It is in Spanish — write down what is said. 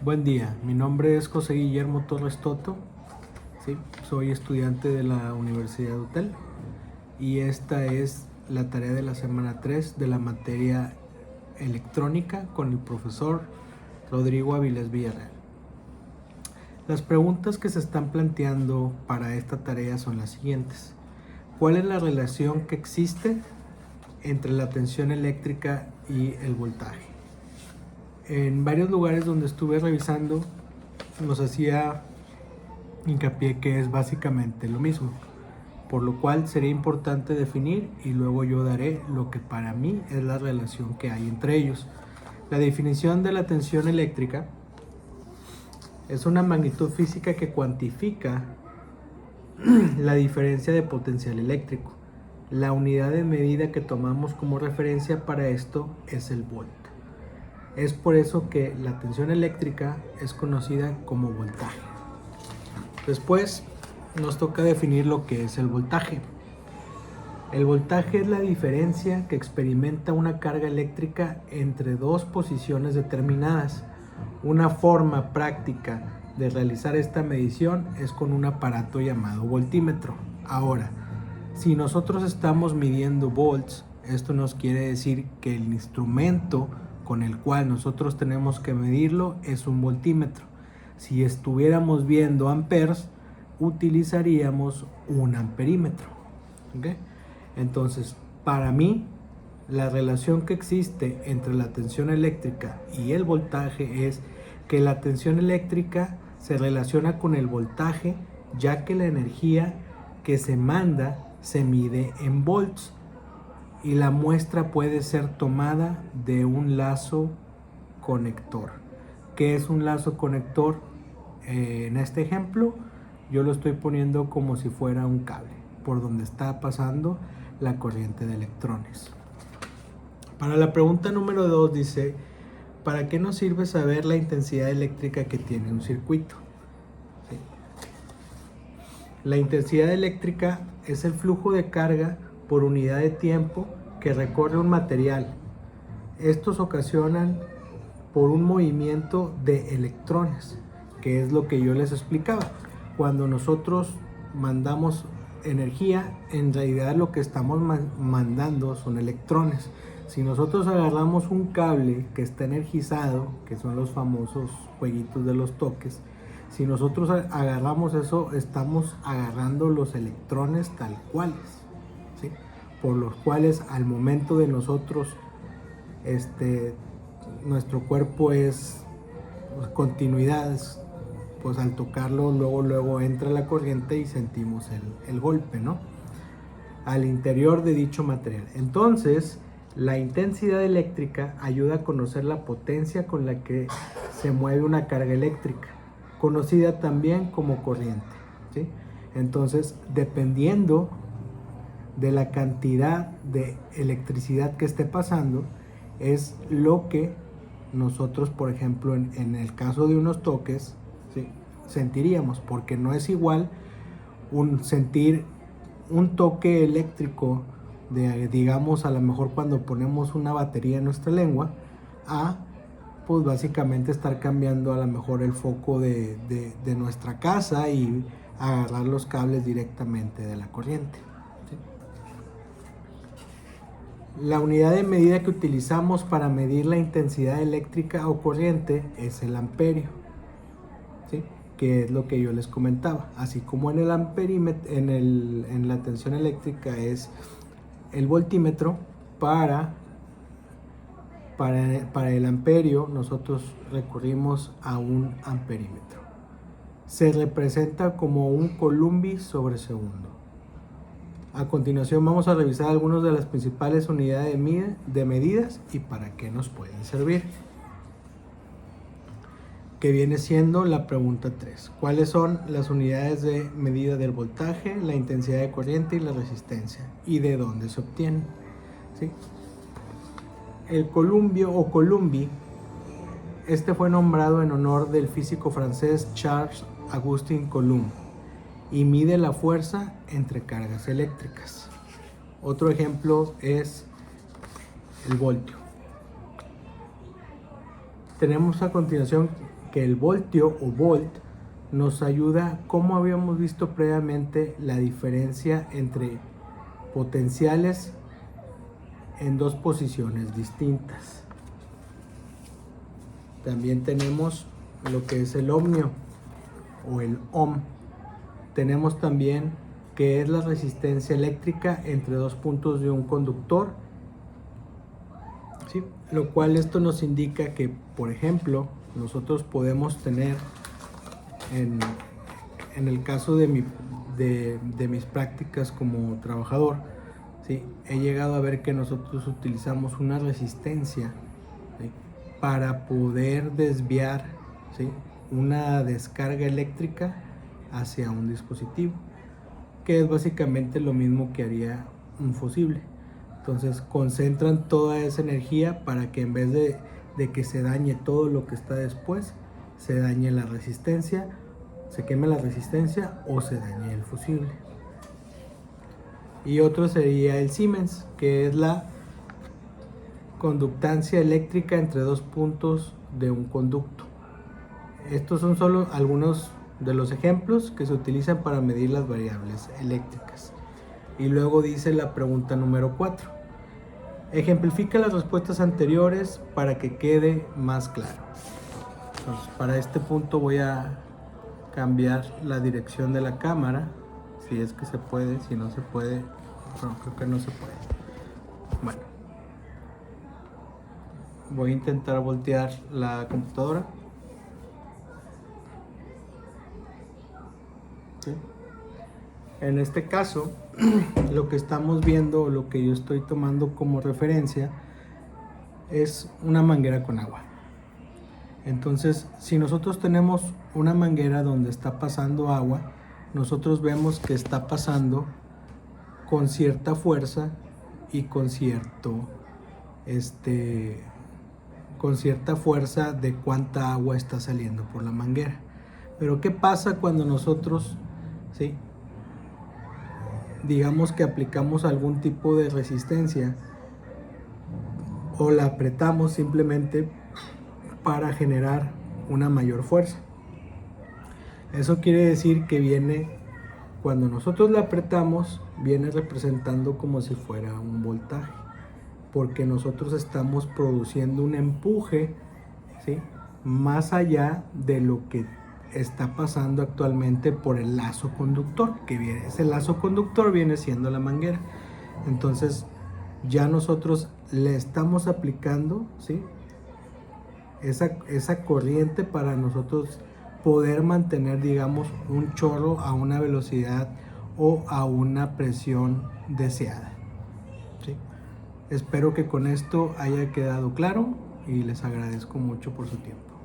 Buen día, mi nombre es José Guillermo Torres Toto, ¿sí? Soy estudiante de la Universidad de UTEL y esta es la tarea de la semana 3 de la materia electrónica con el profesor Rodrigo Avilés Villarreal. Las preguntas que se están planteando para esta tarea son las siguientes. ¿Cuál es la relación que existe entre la tensión eléctrica y el voltaje? En varios lugares donde estuve revisando nos hacía hincapié que es básicamente lo mismo, por lo cual sería importante definir y luego yo daré lo que para mí es la relación que hay entre ellos. La definición de la tensión eléctrica es una magnitud física que cuantifica la diferencia de potencial eléctrico. La unidad de medida que tomamos como referencia para esto es el volt. Es por eso que la tensión eléctrica es conocida como voltaje. Después nos toca definir lo que es el voltaje. El voltaje es la diferencia que experimenta una carga eléctrica entre dos posiciones determinadas. Una forma práctica de realizar esta medición es con un aparato llamado voltímetro. Ahora, si nosotros estamos midiendo volts, esto nos quiere decir que el instrumento con el cual nosotros tenemos que medirlo es un voltímetro. Si estuviéramos viendo amperes, utilizaríamos un amperímetro. ¿Okay? Entonces, para mí, la relación que existe entre la tensión eléctrica y el voltaje es que la tensión eléctrica se relaciona con el voltaje, ya que la energía que se manda se mide en volts y la muestra puede ser tomada de un lazo conector. ¿Qué es un lazo conector? En este ejemplo yo lo estoy poniendo como si fuera un cable por donde está pasando la corriente de electrones. Para la pregunta número 2 dice, ¿para qué nos sirve saber la intensidad eléctrica que tiene un circuito? ¿Sí? La intensidad eléctrica es el flujo de carga por unidad de tiempo que recorre un material. Estos ocasionan por un movimiento de electrones, que es lo que yo les explicaba. Cuando nosotros mandamos energía, en realidad lo que estamos mandando son electrones. Si nosotros agarramos un cable que está energizado, que son los famosos jueguitos de los toques, si nosotros agarramos eso, estamos agarrando los electrones tal cuales, ¿sí? Por los cuales al momento de nosotros, nuestro cuerpo es continuidad, pues al tocarlo luego entra la corriente y sentimos el golpe, ¿no? Al interior de dicho material. Entonces, la intensidad eléctrica ayuda a conocer la potencia con la que se mueve una carga eléctrica, conocida también como corriente, ¿sí? Entonces, dependiendo de la cantidad de electricidad que esté pasando, es lo que nosotros, por ejemplo, en el caso de unos toques, ¿sí?, sentiríamos, porque no es igual sentir un toque eléctrico de, digamos, a lo mejor cuando ponemos una batería en nuestra lengua, a pues básicamente estar cambiando a lo mejor el foco de nuestra casa y agarrar los cables directamente de la corriente, ¿sí? La unidad de medida que utilizamos para medir la intensidad eléctrica o corriente es el amperio, ¿sí?, que es lo que yo les comentaba. Así como en el amperímetro, en la tensión eléctrica es el voltímetro, para el amperio nosotros recurrimos a un amperímetro. Se representa como un coulomb sobre segundo. A continuación vamos a revisar algunas de las principales unidades de medidas y para qué nos pueden servir, que viene siendo la pregunta 3. ¿Cuáles son las unidades de medida del voltaje, la intensidad de corriente y la resistencia? ¿Y de dónde se obtienen? ¿Sí? El columbio o coulomb, fue nombrado en honor del físico francés Charles-Augustin Coulomb y mide la fuerza entre cargas eléctricas. Otro ejemplo es el voltio. Tenemos a continuación que el voltio o volt nos ayuda, como habíamos visto previamente, la diferencia entre potenciales en dos posiciones distintas. También tenemos lo que es el ohmio o el ohm. Tenemos también que es la resistencia eléctrica entre dos puntos de un conductor, ¿sí? Lo cual esto nos indica que, por ejemplo, nosotros podemos tener en el caso de mis prácticas como trabajador, ¿sí? He llegado a ver que nosotros utilizamos una resistencia, ¿sí? Para poder desviar, ¿sí? Una descarga eléctrica hacia un dispositivo, que es básicamente lo mismo que haría un fusible. Entonces concentran toda esa energía para que en vez de que se dañe todo lo que está después, se dañe la resistencia, se queme la resistencia o se dañe el fusible. Y otro sería el Siemens, que es la conductancia eléctrica entre dos puntos de un conducto. Estos son solo algunos de los ejemplos que se utilizan para medir las variables eléctricas. Y luego dice la pregunta número 4. Ejemplifica las respuestas anteriores para que quede más claro. Entonces, para este punto voy a cambiar la dirección de la cámara, si es que se puede. Si no se puede, bueno, creo que no se puede. Bueno, voy a intentar voltear la computadora. ¿Sí? En este caso, lo que estamos viendo, lo que yo estoy tomando como referencia, es una manguera con agua. Entonces, si nosotros tenemos una manguera donde está pasando agua, nosotros vemos que está pasando con cierta fuerza y con cierta fuerza de cuánta agua está saliendo por la manguera. Pero ¿qué pasa cuando nosotros, ¿sí?, digamos que aplicamos algún tipo de resistencia o la apretamos simplemente para generar una mayor fuerza? Eso quiere decir que cuando nosotros la apretamos, viene representando como si fuera un voltaje, porque nosotros estamos produciendo un empuje, ¿sí?, más allá de lo que está pasando actualmente por el lazo conductor, ese lazo conductor viene siendo la manguera. Entonces ya nosotros le estamos aplicando, ¿sí?, esa corriente para nosotros poder mantener, digamos, un chorro a una velocidad o a una presión deseada, ¿sí? Espero que con esto haya quedado claro y les agradezco mucho por su tiempo.